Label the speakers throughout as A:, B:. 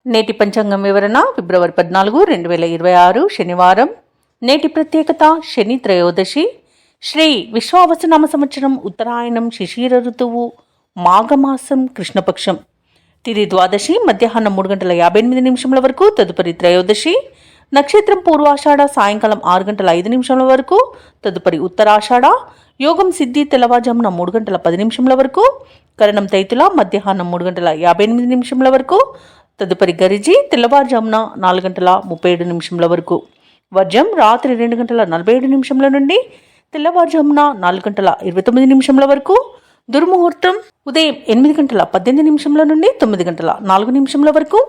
A: నేటి పంచాంగం వివరణ ఫిబ్రవరి 14, 2026 శనివారం. నేటి ప్రత్యేకత శని త్రయోదశి. శ్రీ విశ్వావసునామ సంవత్సరం ఉత్తరాయణం, శిశిర ఋతువు, మాఘమాసం, కృష్ణపక్షం. తిది ద్వాదశి మధ్యాహ్నం 3:58 వరకు. తదుపరి త్రయోదశి. నక్షత్రం పూర్వాషాఢ సాయంకాలం 6:05 వరకు. తదుపరి ఉత్తరాషాఢ. యోగం సిద్ధి తెల్లవారుజామున 3:10 వరకు. కరణం తైతుల మధ్యాహ్నం 3:58 వరకు. తదుపరి గరిజి తెల్లవారుజామున 4:37 వరకు. వర్జం రాత్రి 2:47 నుండి తెల్లవారుజామున 4:29 వరకు. దుర్ముహూర్తం ఉదయం 8:18 నుండి 9:04 వరకు.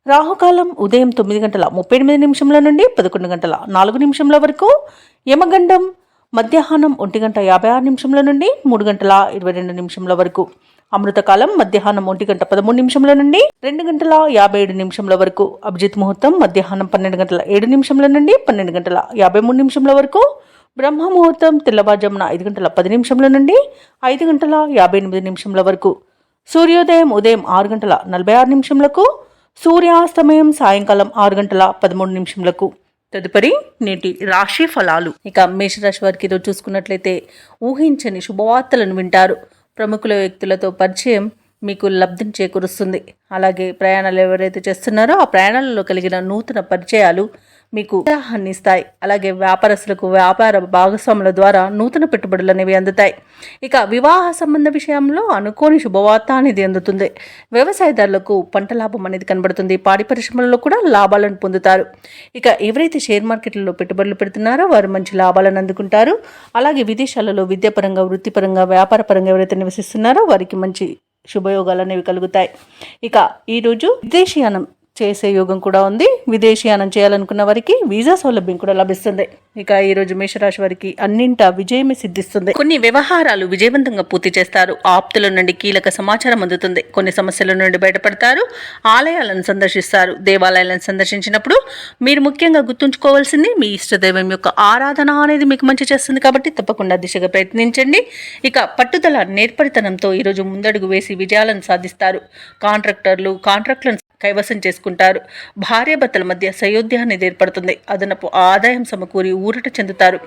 A: రాహుకాలం ఉదయం 9:38 నుండి 11:04 వరకు. యమగండం మధ్యాహ్నం 1:56 నుండి 3:22 వరకు. అమృతకాలం మధ్యాహ్నం 1:13 నుండి 2:57 వరకు. అభిజిత్ ముహూర్తం మధ్యాహ్నం 12:07 నుండి 12:53 వరకు. బ్రహ్మ ముహూర్తం తెల్లవారుజామున 5:10 నుండి 5:58 వరకు. సూర్యోదయం ఉదయం 6:46 సూర్యాస్తమయం సాయంకాలం 6:13. తదుపరి నేటి రాశి ఫలాలు. ఇక మేషరాశి వారికి ఈరోజు చూసుకున్నట్లయితే ఊహించని శుభవార్తలను వింటారు. ప్రముఖుల వ్యక్తులతో పరిచయం మీకు లబ్ధిని చేకూరుస్తుంది. అలాగే ప్రయాణాలు ఎవరైతే చేస్తున్నారో ఆ ప్రయాణాలలో కలిగిన నూతన పరిచయాలు మీకు ఉత్సాహాన్ని ఇస్తాయి. అలాగే వ్యాపారస్తులకు వ్యాపార భాగస్వాముల ద్వారా నూతన పెట్టుబడులు అనేవి అందుతాయి. ఇక వివాహ సంబంధ విషయంలో అనుకోని శుభవార్త అనేది అందుతుంది. వ్యవసాయదారులకు పంట లాభం అనేది కనబడుతుంది. పాడి పరిశ్రమలలో కూడా లాభాలను పొందుతారు. ఇక ఎవరైతే షేర్ మార్కెట్లలో పెట్టుబడులు పెడుతున్నారో వారు మంచి లాభాలను అందుకుంటారు. అలాగే విదేశాలలో విద్యాపరంగా, వృత్తిపరంగా, వ్యాపార పరంగా ఎవరైతే నివసిస్తున్నారో వారికి మంచి శుభయోగాలు అనేవి కలుగుతాయి. ఇక ఈరోజు విదేశీయానం చేసే యోగం కూడా ఉంది. విదేశీయానం చేయాలనుకున్న వారికి వీసా సౌలభ్యం కూడా లభిస్తుంది. ఇక ఈరోజు మేషరాశి వారికి అన్నింటా విజయమే సిద్ధిస్తుంది. కొన్ని వ్యవహారాలు విజయవంతంగా పూర్తి చేస్తారు. ఆప్తుల నుండి కీలక సమాచారం అందుతుంది. కొన్ని సమస్యల నుండి బయటపడతారు. ఆలయాలను సందర్శిస్తారు. దేవాలయాలను సందర్శించినప్పుడు మీరు ముఖ్యంగా గుర్తుంచుకోవాల్సింది మీ ఇష్టదైవం యొక్క ఆరాధన అనేది మీకు మంచి చేస్తుంది. కాబట్టి తప్పకుండా దిశగా ప్రయత్నించండి. ఇక పట్టుదల, నేర్పరితనంతో ఈరోజు ముందడుగు వేసి విజయాలను సాధిస్తారు. కాంట్రాక్టులను కైవసం చేసుకుంటారు. భార్యాభర్తల మధ్య సయోధ్య అనేది ఏర్పడుతుంది. అదనపు ఆదాయం సమకూరి ఊరట చెందుతారు.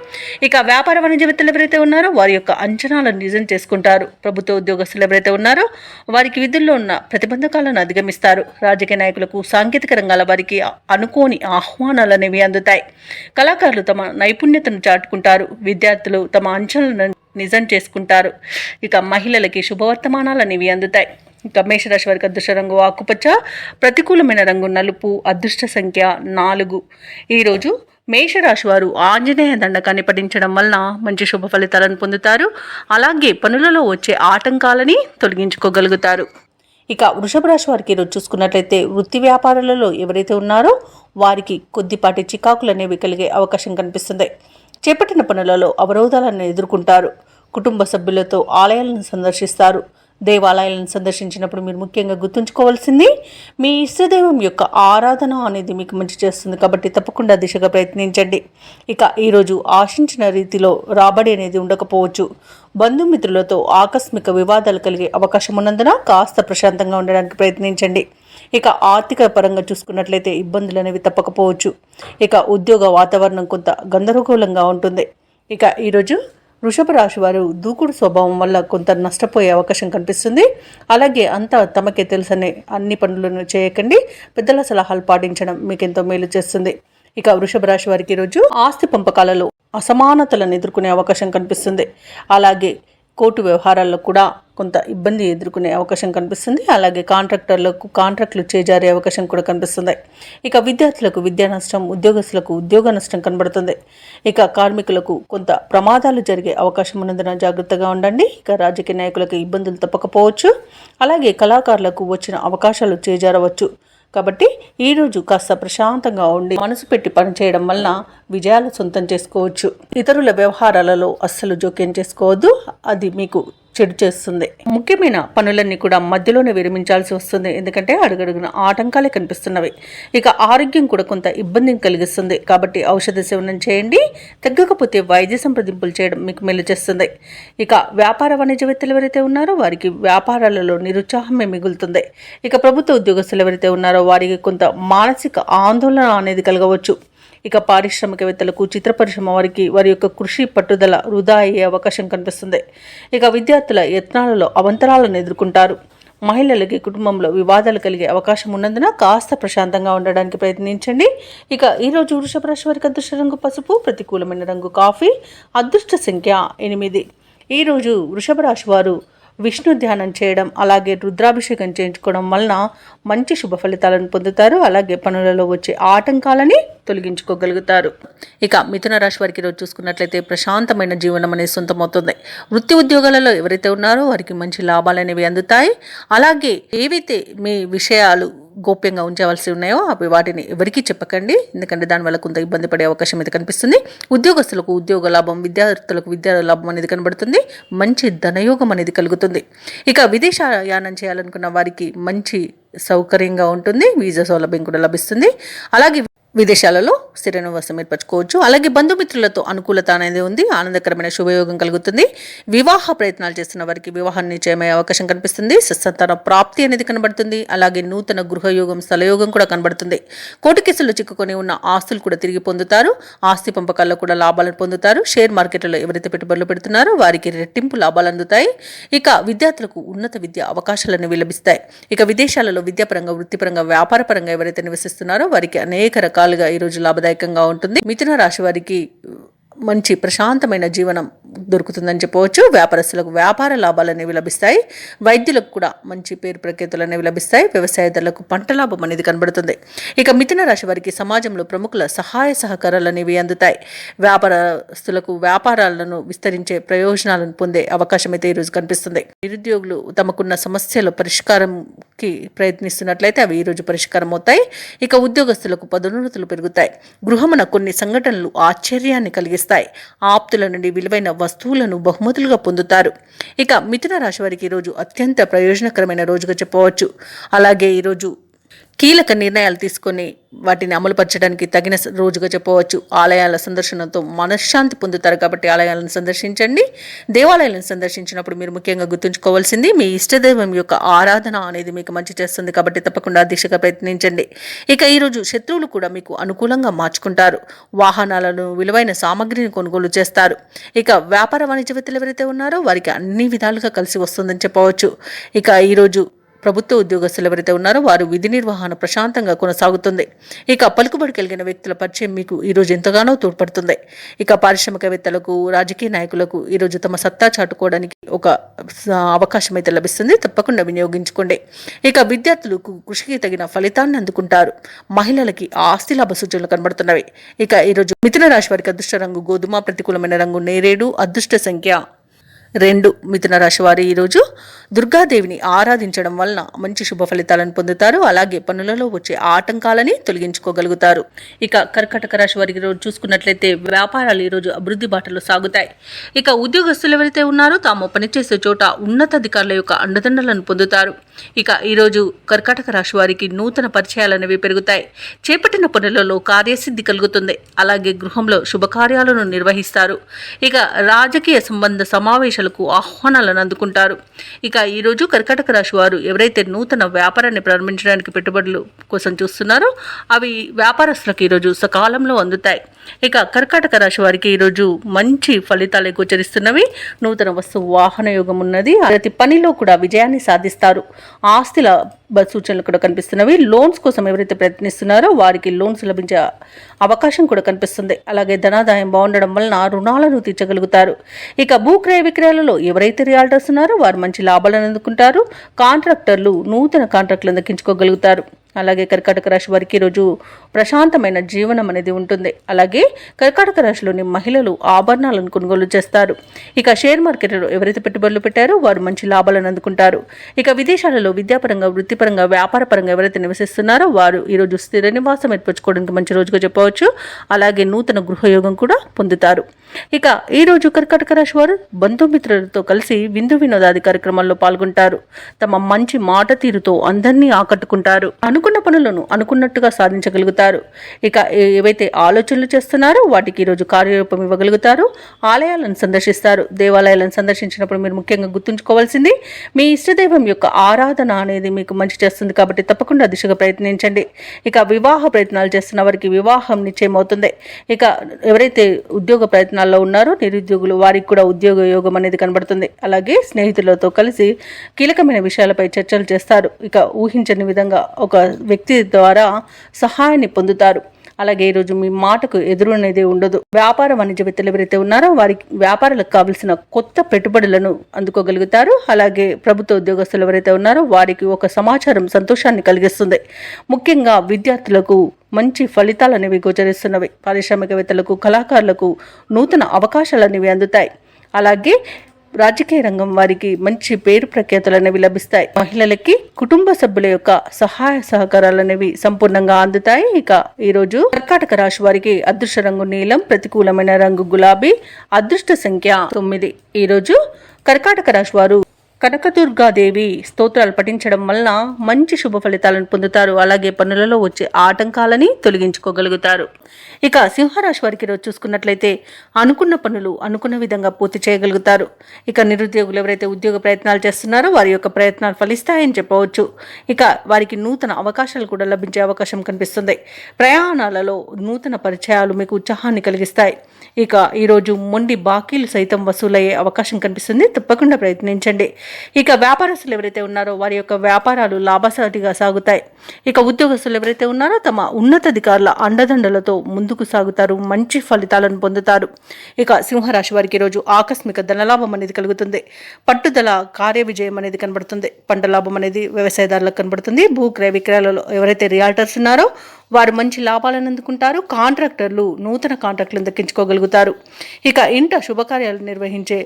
A: ఇక వ్యాపార వాణిజ్యవేత్తలు ఎవరైతే ఉన్నారో వారి యొక్క అంచనాలను నిజం చేసుకుంటారు. ప్రభుత్వ ఉద్యోగస్తులు ఎవరైతే ఉన్నారో వారికి విధుల్లో ఉన్న ప్రతిబంధకాలను అధిగమిస్తారు. రాజకీయ నాయకులకు, సాంకేతిక రంగాల వారికి అనుకోని ఆహ్వానాలు అనేవి అందుతాయి. కళాకారులు తమ నైపుణ్యతను చాటుకుంటారు. విద్యార్థులు తమ అంచనాలను నిజం చేసుకుంటారు. ఇక మహిళలకి శుభవర్తమానాలు అనేవి అందుతాయి. ఇక మేషరాశి వారికి అదృష్ట రంగు ఆకుపచ్చ, ప్రతికూలమైన రంగు నలుపు, అదృష్ట సంఖ్య 4. ఈరోజు మేషరాశి వారు ఆంజనేయ దండకాన్ని పఠించడం వలన మంచి శుభ ఫలితాలను పొందుతారు. అలాగే పనులలో వచ్చే ఆటంకాలని తొలగించుకోగలుగుతారు. ఇక వృషభ రాశి వారికి ఈరోజు చూసుకున్నట్లయితే వృత్తి వ్యాపారాలలో ఎవరైతే ఉన్నారో వారికి కొద్దిపాటి చికాకులు అనేవి కలిగే అవకాశం కనిపిస్తుంది. చేపట్టిన పనులలో అవరోధాలను ఎదుర్కొంటారు. కుటుంబ సభ్యులతో ఆలయాలను సందర్శిస్తారు. దేవాలయాలను సందర్శించినప్పుడు మీరు ముఖ్యంగా గుర్తుంచుకోవాల్సింది మీ ఇష్టదైవం యొక్క ఆరాధన అనేది మీకు మంచి చేస్తుంది. కాబట్టి తప్పకుండా దిశగా ప్రయత్నించండి. ఇక ఈరోజు ఆశించిన రీతిలో రాబడి అనేది ఉండకపోవచ్చు. బంధుమిత్రులతో ఆకస్మిక వివాదాలు కలిగే అవకాశం ఉన్నందున కాస్త ప్రశాంతంగా ఉండడానికి ప్రయత్నించండి. ఇక ఆర్థిక పరంగా చూసుకున్నట్లయితే ఇబ్బందులు అనేవి తప్పకపోవచ్చు. ఇక ఉద్యోగ వాతావరణం కొంత గందరగోళంగా ఉంటుంది. ఇక ఈరోజు వృషభ రాశి వారు దూకుడు స్వభావం వల్ల కొంత నష్టపోయే అవకాశం కనిపిస్తుంది. అలాగే అంతా తమకే తెలుసనే అన్ని పనులను చేయకండి. పెద్దల సలహాలు పాటించడం మీకు ఎంతో మేలు చేస్తుంది. ఇక వృషభ రాశి వారికి ఈరోజు ఆస్తి పంపకాలలో అసమానతలను ఎదుర్కొనే అవకాశం కనిపిస్తుంది. అలాగే కోర్టు వ్యవహారాల్లో కూడా కొంత ఇబ్బంది ఎదుర్కొనే అవకాశం కనిపిస్తుంది. అలాగే కాంట్రాక్టులు చేజారే అవకాశం కూడా కనిపిస్తుంది. ఇక విద్యార్థులకు విద్యా నష్టం, ఉద్యోగస్తులకు ఉద్యోగ నష్టం కనబడుతుంది. ఇక కార్మికులకు కొంత ప్రమాదాలు జరిగే అవకాశం ఉన్నందున జాగ్రత్తగా ఉండండి. ఇక రాజకీయ నాయకులకు ఇబ్బందులు తప్పకపోవచ్చు. అలాగే కళాకారులకు వచ్చిన అవకాశాలు చేజారవచ్చు. కాబట్టి ఈరోజు కాస్త ప్రశాంతంగా ఉండి మనసు పెట్టి పనిచేయడం వలన విజయాలు సొంతం చేసుకోవచ్చు. ఇతరుల వ్యవహారాలలో అస్సలు జోక్యం చేసుకోవద్దు. అది మీకు చెడు చేస్తుంది. ముఖ్యమైన పనులన్నీ కూడా మధ్యలోనే విరమించాల్సి వస్తుంది. ఎందుకంటే అడుగడుగున ఆటంకాలే కనిపిస్తున్నవి. ఇక ఆరోగ్యం కూడా కొంత ఇబ్బందిని కలిగిస్తుంది. కాబట్టి ఔషధ సేవనం చేయండి. తగ్గకపోతే వైద్య సంప్రదింపులు చేయడం మీకు మేలు చేస్తుంది. ఇక వ్యాపార వాణిజ్యవేత్తలు ఎవరైతే ఉన్నారో వారికి వ్యాపారాలలో నిరుత్సాహమే మిగులుతుంది. ఇక ప్రభుత్వ ఉద్యోగస్తులు ఎవరైతే ఉన్నారో వారికి కొంత మానసిక ఆందోళన అనేది కలగవచ్చు. ఇక పారిశ్రామికవేత్తలకు, చిత్ర పరిశ్రమ వారికి వారి యొక్క కృషి పట్టుదల వృధా అయ్యే అవకాశం కనిపిస్తుంది. ఇక విద్యార్థుల యత్నాలలో అవంతరాలను ఎదుర్కొంటారు. మహిళలకి కుటుంబంలో వివాదాలు కలిగే అవకాశం ఉన్నందున కాస్త ప్రశాంతంగా ఉండడానికి ప్రయత్నించండి. ఇక ఈరోజు వృషభ రాశి వారికి అదృష్ట రంగు పసుపు, ప్రతికూలమైన రంగు కాఫీ, అదృష్ట సంఖ్య 8. ఈరోజు వృషభ రాశి వారు విష్ణు ధ్యానం చేయడం, అలాగే రుద్రాభిషేకం చేయించుకోవడం వలన మంచి శుభ ఫలితాలను పొందుతారు. అలాగే పనులలో వచ్చే ఆటంకాలని తొలగించుకోగలుగుతారు. ఇక మిథున రాశి వారికి ఈరోజు చూసుకున్నట్లయితే ప్రశాంతమైన జీవనం అనేది సొంతమవుతుంది. వృత్తి ఉద్యోగాలలో ఎవరైతే ఉన్నారో వారికి మంచి లాభాలు అనేవి అందుతాయి. అలాగే ఏవైతే మీ విషయాలు గోప్యంగా ఉంచవలసి ఉన్నాయో అవి వాటిని ఎవరికీ చెప్పకండి. ఎందుకంటే దానివల్ల కొంత ఇబ్బంది పడే అవకాశం అయితే కనిపిస్తుంది. ఉద్యోగస్తులకు ఉద్యోగ లాభం, విద్యార్థులకు విద్యా లాభం అనేది కనబడుతుంది. మంచి ధనయోగం అనేది కలుగుతుంది. ఇక విదేశయానం చేయాలనుకున్న వారికి మంచి సౌకర్యంగా ఉంటుంది. వీసా సౌలభ్యం కూడా లభిస్తుంది. అలాగే విదేశాలలో స్థిర నివాసం ఏర్పరచుకోవచ్చు. అలాగే బంధుమిత్రులతో అనుకూలత అనేది ఉంది. ఆనందకరమైన శుభయోగం కలుగుతుంది. వివాహ ప్రయత్నాలు చేస్తున్న వారికి వివాహం నిశ్చయమయ్యే అవకాశం కనిపిస్తుంది. సత్సంతాన ప్రాప్తి అనేది కనబడుతుంది. అలాగే నూతన గృహయోగం, స్థలయోగం కూడా కనబడుతుంది. కోర్టు కేసుల్లో చిక్కుకొని ఉన్న ఆస్తులు కూడా తిరిగి పొందుతారు. ఆస్తి పంపకాల్లో కూడా లాభాలను పొందుతారు. షేర్ మార్కెట్లో ఎవరైతే పెట్టుబడులు పెడుతున్నారో వారికి రెట్టింపు లాభాలు అందుతాయి. ఇక విద్యార్థులకు ఉన్నత విద్య అవకాశాలను లభిస్తాయి. ఇక విదేశాలలో విద్యాపరంగా, వృత్తిపరంగా, వ్యాపారపరంగా ఎవరైతే నివసిస్తున్నారో వారికి అనేక రకాలుగా ఈరోజు లాభదాయకంగా ఉంటుంది. మిథున రాశి వారికి మంచి ప్రశాంతమైన జీవనం దొరుకుతుందని చెప్పవచ్చు. వ్యాపారస్తులకు వ్యాపార లాభాలు అనేవి లభిస్తాయి. వైద్యులకు కూడా మంచి పేరు ప్రఖ్యాతులు అనేవి లభిస్తాయి. వ్యవసాయదారులకు పంట లాభం అనేది కనబడుతుంది. ఇక మిథున రాశి వారికి సమాజంలో ప్రముఖుల సహాయ సహకారాలు అనేవి అందుతాయి. వ్యాపారస్తులకు వ్యాపారాలను విస్తరించే ప్రయోజనాలను పొందే అవకాశం అయితే ఈరోజు కనిపిస్తుంది. నిరుద్యోగులు తమకున్న సమస్యల పరిష్కారంకి ప్రయత్నిస్తున్నట్లయితే అవి ఈరోజు పరిష్కారం అవుతాయి. ఇక ఉద్యోగస్తులకు పదోన్నతులు పెరుగుతాయి. గృహమున కొన్ని సంఘటనలు ఆశ్చర్యాన్ని కలిగిస్తాయి. ఆప్తుల నుండి విలువైన వస్తువులను బహుమతులుగా పొందుతారు. ఇక మిథున రాశి వారికి ఈరోజు అత్యంత ప్రయోజనకరమైన రోజుగా చెప్పవచ్చు. అలాగే ఈరోజు కీలక నిర్ణయాలు తీసుకొని వాటిని అమలుపరచడానికి తగిన రోజుగా చెప్పవచ్చు. ఆలయాల సందర్శనతో మనశ్శాంతి పొందుతారు. కాబట్టి ఆలయాలను సందర్శించండి. దేవాలయాలను సందర్శించినప్పుడు మీరు ముఖ్యంగా గుర్తుంచుకోవాల్సింది మీ ఇష్టదైవం యొక్క ఆరాధన అనేది మీకు మంచి చేస్తుంది. కాబట్టి తప్పకుండా దీక్షగా ప్రయత్నించండి. ఇక ఈరోజు శత్రువులు కూడా మీకు అనుకూలంగా మార్చుకుంటారు. వాహనాలను, విలువైన సామగ్రిని కొనుగోలు చేస్తారు. ఇక వ్యాపార వాణిజ్యవేత్తలు ఎవరైతే ఉన్నారో వారికి అన్ని విధాలుగా కలిసి వస్తుందని చెప్పవచ్చు. ఇక ఈరోజు ప్రభుత్వ ఉద్యోగస్తులు ఎవరైతే ఉన్నారో వారు విధి నిర్వహణ ప్రశాంతంగా కొనసాగుతుంది. ఇక పలుకుబడి కలిగిన వ్యక్తుల పరిచయం మీకు ఈరోజు ఎంతగానో తోడ్పడుతుంది. ఇక పారిశ్రామికవేత్తలకు, రాజకీయ నాయకులకు ఈరోజు తమ సత్తా చాటుకోవడానికి ఒక అవకాశం అయితే లభిస్తుంది. తప్పకుండా వినియోగించుకోండి. ఇక విద్యార్థులకు కృషికి తగిన ఫలితాన్ని అందుకుంటారు. మహిళలకి ఆస్తి లాభ సూచనలు కనబడుతున్నవి. ఇక ఈరోజు మిథున రాశి వారికి అదృష్ట రంగు గోధుమ, ప్రతికూలమైన రంగు నేరేడు, అదృష్ట సంఖ్య 2. మిథున రాశి వారు ఈరోజు దుర్గాదేవిని ఆరాధించడం వలన మంచి శుభ ఫలితాలను పొందుతారు. అలాగే పనులలో వచ్చే ఆటంకాలని తొలగించుకోగలుగుతారు. ఇక కర్కాటక రాశి వారికి ఈరోజు చూసుకున్నట్లయితే వ్యాపారాలు ఈరోజు అభివృద్ధి బాటలో సాగుతాయి. ఇక ఉద్యోగస్తులు ఎవరైతే ఉన్నారో తాము పనిచేసే చోట ఉన్నతాధికారుల యొక్క అండదండలను పొందుతారు. ఇక ఈరోజు కర్కాటక రాశి వారికి నూతన పరిచయాలు అనేవి పెరుగుతాయి. చేపట్టిన పనులలో కార్యసిద్ధి కలుగుతుంది. అలాగే గృహంలో శుభకార్యాలను నిర్వహిస్తారు. ఇక రాజకీయ సంబంధ సమావేశాలకు ఆహ్వానాలను అందుకుంటారు. ఇక ఈరోజు కర్కాటక రాశి వారు ఎవరైతే నూతన వ్యాపారాన్ని ప్రారంభించడానికి పెట్టుబడులు కోసం చూస్తున్నారో అవి వ్యాపారస్తులకు ఈరోజు సకాలంలో అందుతాయి. ఇక కర్కాటక రాశి వారికి ఈరోజు మంచి ఫలితాలు గోచరిస్తున్నవి. నూతన వస్తు వాహన యోగం ఉన్నది. ప్రతి పనిలో కూడా విజయాన్ని సాధిస్తారు. ఆస్తుల సూచనలు కూడా కనిపిస్తున్నవి. లోన్స్ కోసం ఎవరైతే ప్రయత్నిస్తున్నారో వారికి లోన్స్ లభించే అవకాశం కూడా కనిపిస్తుంది. అలాగే ధనాదాయం బాగుండడం వలన రుణాలను తీర్చగలుగుతారు. ఇక భూక్రయ విక్రయాలలో ఎవరైతే రియాల్టర్స్ ఉన్నారో వారు మంచి లాభాలను అందుకుంటారు. కాంట్రాక్టర్లు నూతన కాంట్రాక్టులను దక్కించుకోగలుగుతారు. అలాగే కర్కాటక రాశి వారికి ఈరోజు ప్రశాంతమైన జీవనం అనేది ఉంటుంది. అలాగే కర్కాటక రాశిలోని మహిళలు ఆభరణాలను కొనుగోలు చేస్తారు. ఇక షేర్ మార్కెట్లో ఎవరైతే పెట్టుబడులు పెట్టారో వారు మంచి లాభాలను అందుకుంటారు. ఇక విదేశాలలో విద్యాపరంగా, వృత్తిపరంగా, వ్యాపారపరంగా ఎవరైతే నివసిస్తున్నారో వారు ఈరోజు స్థిర నివాసం ఏర్పరచుకోవడానికి మంచి రోజుగా చెప్పవచ్చు. అలాగే నూతన గృహయోగం కూడా పొందుతారు. ఇక ఈరోజు కర్కాటక రాశి వారు బంధుమిత్రులతో కలిసి విందు వినోదాది కార్యక్రమాల్లో పాల్గొంటారు. తమ మంచి మాట తీరుతో అందరినీ ఆకట్టుకుంటారు. అనుకున్న పనులను అనుకున్నట్టుగా సాధించగలుగుతారు. ఇక ఏవైతే ఆలోచనలు చేస్తున్నారో వాటికి ఈరోజు కార్యరూపం ఇవ్వగలుగుతారు. ఆలయాలను సందర్శిస్తారు. దేవాలయాలను సందర్శించినప్పుడు మీరు ముఖ్యంగా గుర్తుంచుకోవాల్సింది మీ ఇష్టదైవం యొక్క ఆరాధన అనేది మీకు మంచి చేస్తుంది కాబట్టి తప్పకుండా దిశగా ప్రయత్నించండి. ఇక వివాహ ప్రయత్నాలు చేస్తున్న వారికి వివాహం నిశ్చయమవుతుంది. ఇక ఎవరైతే ఉద్యోగ ప్రయత్నాల్లో ఉన్నారో నిరుద్యోగులు వారికి కూడా ఉద్యోగ యోగం అనేది కనబడుతుంది. అలాగే స్నేహితులతో కలిసి కీలకమైన విషయాలపై చర్చలు చేస్తారు. ఇక ఊహించని విధంగా ఒక వ్యక్తి ద్వారా సహాయాన్ని పొందుతారు. అలాగే ఈరోజు మీ మాటకు ఎదురు అనేది ఉండదు. వ్యాపార వాణిజ్యవేత్తలు ఎవరైతే ఉన్నారో వారికి వ్యాపారాలకు కావలసిన కొత్త పెట్టుబడులను అందుకోగలుగుతారు. అలాగే ప్రభుత్వ ఉద్యోగస్తులు ఎవరైతే ఉన్నారో వారికి ఒక సమాచారం సంతోషాన్ని కలిగిస్తుంది. ముఖ్యంగా విద్యార్థులకు మంచి ఫలితాలు అనేవి గోచరిస్తున్నవి. పారిశ్రామికవేత్తలకు, కళాకారులకు నూతన అవకాశాలు అనేవి అందుతాయి. అలాగే రాజకీయ రంగం వారికి మంచి పేరు ప్రఖ్యాతులు అనేవి లభిస్తాయి. మహిళలకి కుటుంబ సభ్యుల యొక్క సహాయ సహకారాలు అనేవి సంపూర్ణంగా అందుతాయి. ఇక ఈరోజు కర్కాటక రాశి వారికి అదృష్ట రంగు నీలం, ప్రతికూలమైన రంగు గులాబీ, అదృష్ట సంఖ్య 9. ఈరోజు కర్కాటక రాశి వారు కనకదుర్గాదేవి స్తోత్రాలు పఠించడం వలన మంచి శుభ ఫలితాలను పొందుతారు. అలాగే పనులలో వచ్చే ఆటంకాలని తొలగించుకోగలుగుతారు. ఇక సింహరాశి వారికి రోజు చూసుకున్నట్లయితే అనుకున్న పనులు అనుకున్న విధంగా పూర్తి చేయగలుగుతారు. ఇక నిరుద్యోగులు ఎవరైతే ఉద్యోగ ప్రయత్నాలు చేస్తున్నారో వారి యొక్క ప్రయత్నాలు ఫలిస్తాయని చెప్పవచ్చు. ఇక వారికి నూతన అవకాశాలు కూడా లభించే అవకాశం కనిపిస్తుంది. ప్రయాణాలలో నూతన పరిచయాలు మీకు ఉత్సాహాన్ని కలిగిస్తాయి. ఇక ఈరోజు మొండి బాకీలు సైతం వసూలయ్యే అవకాశం కనిపిస్తుంది. తప్పకుండా ప్రయత్నించండి. ఇక వ్యాపారస్తులు ఎవరైతే ఉన్నారో వారి యొక్క వ్యాపారాలు లాభసాటిగా సాగుతాయి. ఇక ఉద్యోగస్తులు ఎవరైతే ఉన్నారో తమ ఉన్నతాధికారుల అండదండలతో ముందుకు సాగుతారు. మంచి ఫలితాలను పొందుతారు. ఇక సింహరాశి వారికి ఈరోజు ఆకస్మిక ధనలాభం అనేది కలుగుతుంది. పట్టుదల కార్య విజయం అనేది కనబడుతుంది. పంట లాభం అనేది వ్యవసాయదారులకు కనబడుతుంది. భూ క్రయ విక్రయాలలో ఎవరైతే రియాల్టర్స్ ఉన్నారో వారు మంచి లాభాలను అందుకుంటారు. కాంట్రాక్టర్లు నూతన కాంట్రాక్టులను దక్కించుకోగలుగుతారు. ఇక ఇంట శుభకార్యాలు నిర్వహించే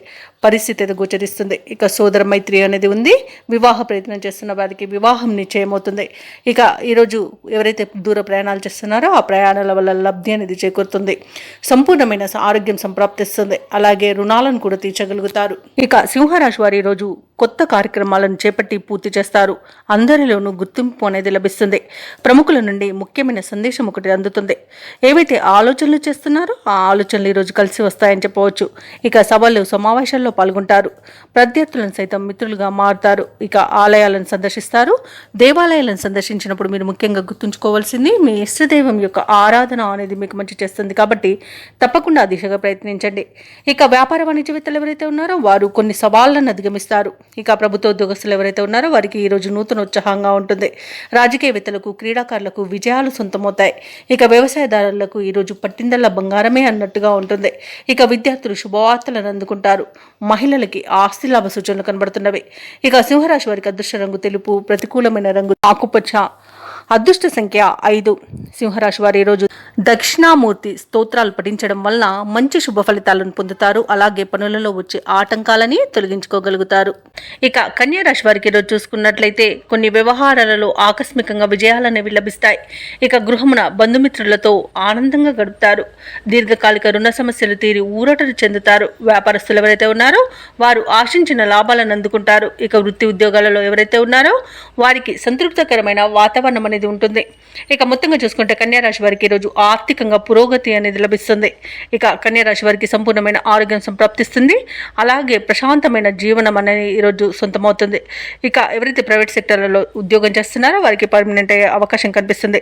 A: పరిస్థితి అయితే గోచరిస్తుంది. ఇక సోదర మైత్రి అనేది ఉంది. వివాహ ప్రయత్నం చేస్తున్న వారికి వివాహం నిశ్చయమవుతుంది. ఇక ఈరోజు ఎవరైతే దూర ప్రయాణాలు చేస్తున్నారో ఆ ప్రయాణాల వల్ల లబ్ధి అనేది చేకూరుతుంది. సంపూర్ణమైన ఆరోగ్యం సంప్రాప్తిస్తుంది. అలాగే రుణాలను కూడా తీర్చగలుగుతారు. ఇక సింహరాశి వారు ఈరోజు కొత్త కార్యక్రమాలను చేపట్టి పూర్తి చేస్తారు. అందరిలోనూ గుర్తింపు అనేది లభిస్తుంది. ప్రముఖుల నుండి ముఖ్యమైన సందేశం ఒకటి అందుతుంది. ఏవైతే ఆలోచనలు చేస్తున్నారో ఆ ఆలోచనలు ఈరోజు కలిసి వస్తాయని చెప్పవచ్చు. ఇక సభలు సమావేశాల్లో పాల్గొంటారు. ప్రత్యర్థులను సైతం మిత్రులుగా మారుతారు. ఇక ఆలయాలను సందర్శిస్తారు. దేవాలయాలను సందర్శించినప్పుడు మీరు ముఖ్యంగా గుర్తుంచుకోవాల్సింది మీ ఇష్టదైవం యొక్క ఆరాధన అనేది మీకు మంచి చేస్తుంది కాబట్టి తప్పకుండా ఆ దిశగా ప్రయత్నించండి. ఇక వ్యాపార వాణిజ్యవేత్తలు ఎవరైతే ఉన్నారో వారు కొన్ని సవాళ్లను అధిగమిస్తారు. ఇక ప్రభుత్వ ఉద్యోగస్తులు ఎవరైతే ఉన్నారో వారికి ఈరోజు నూతన ఉత్సాహంగా ఉంటుంది. రాజకీయవేత్తలకు, క్రీడాకారులకు విజయాలు సొంతమవుతాయి. ఇక వ్యవసాయదారులకు ఈరోజు పట్టిందల్లా బంగారమే అన్నట్టుగా ఉంటుంది. ఇక విద్యార్థులు శుభవార్తలను అందుకుంటారు. మహిళలకి ఆస్తి లాభ సూచనలు కనబడుతున్నవి. ఇక సింహరాశి వారికి అదృష్ట రంగు తెలుపు, ప్రతికూలమైన రంగు ఆకుపచ్చ, అదృష్ట సంఖ్య 5. సింహరాశి వారు ఈరోజు దక్షిణామూర్తి స్తోత్రాలు పఠించడం వలన మంచి శుభ ఫలితాలను పొందుతారు. అలాగే పనులలో వచ్చే ఆటంకాలని తొలగించుకోగలుగుతారు. ఇక కన్యా రాశి వారికి ఈరోజు చూసుకున్నట్లయితే కొన్ని వ్యవహారాలలో ఆకస్మికంగా విజయాలనేవి లభిస్తాయి. ఇక గృహమున బంధుమిత్రులతో ఆనందంగా గడుపుతారు. దీర్ఘకాలిక రుణ సమస్యలు తీరి ఊరటలు చెందుతారు. వ్యాపారస్తులు ఎవరైతే ఉన్నారో వారు ఆశించిన లాభాలను అందుకుంటారు. ఇక వృత్తి ఉద్యోగాలలో ఎవరైతే ఉన్నారో వారికి సంతృప్తికరమైన వాతావరణం అనేది ఉంటుంది. ఇక మొత్తంగా చూసుకుంటే కన్యా రాశి వారికి ఈరోజు ఆర్థికంగా పురోగతి అనేది లభిస్తుంది. ఇక కన్యా రాశి వారికి సంపూర్ణమైన ఆరోగ్యం సంప్రాప్తిస్తుంది. అలాగే ప్రశాంతమైన జీవనం అనేది ఈరోజు సొంతమవుతుంది. ఇక ఎవరైతే ప్రైవేట్ సెక్టర్లలో ఉద్యోగం చేస్తున్నారో వారికి పర్మనెంట్ అయ్యే అవకాశం కనిపిస్తుంది.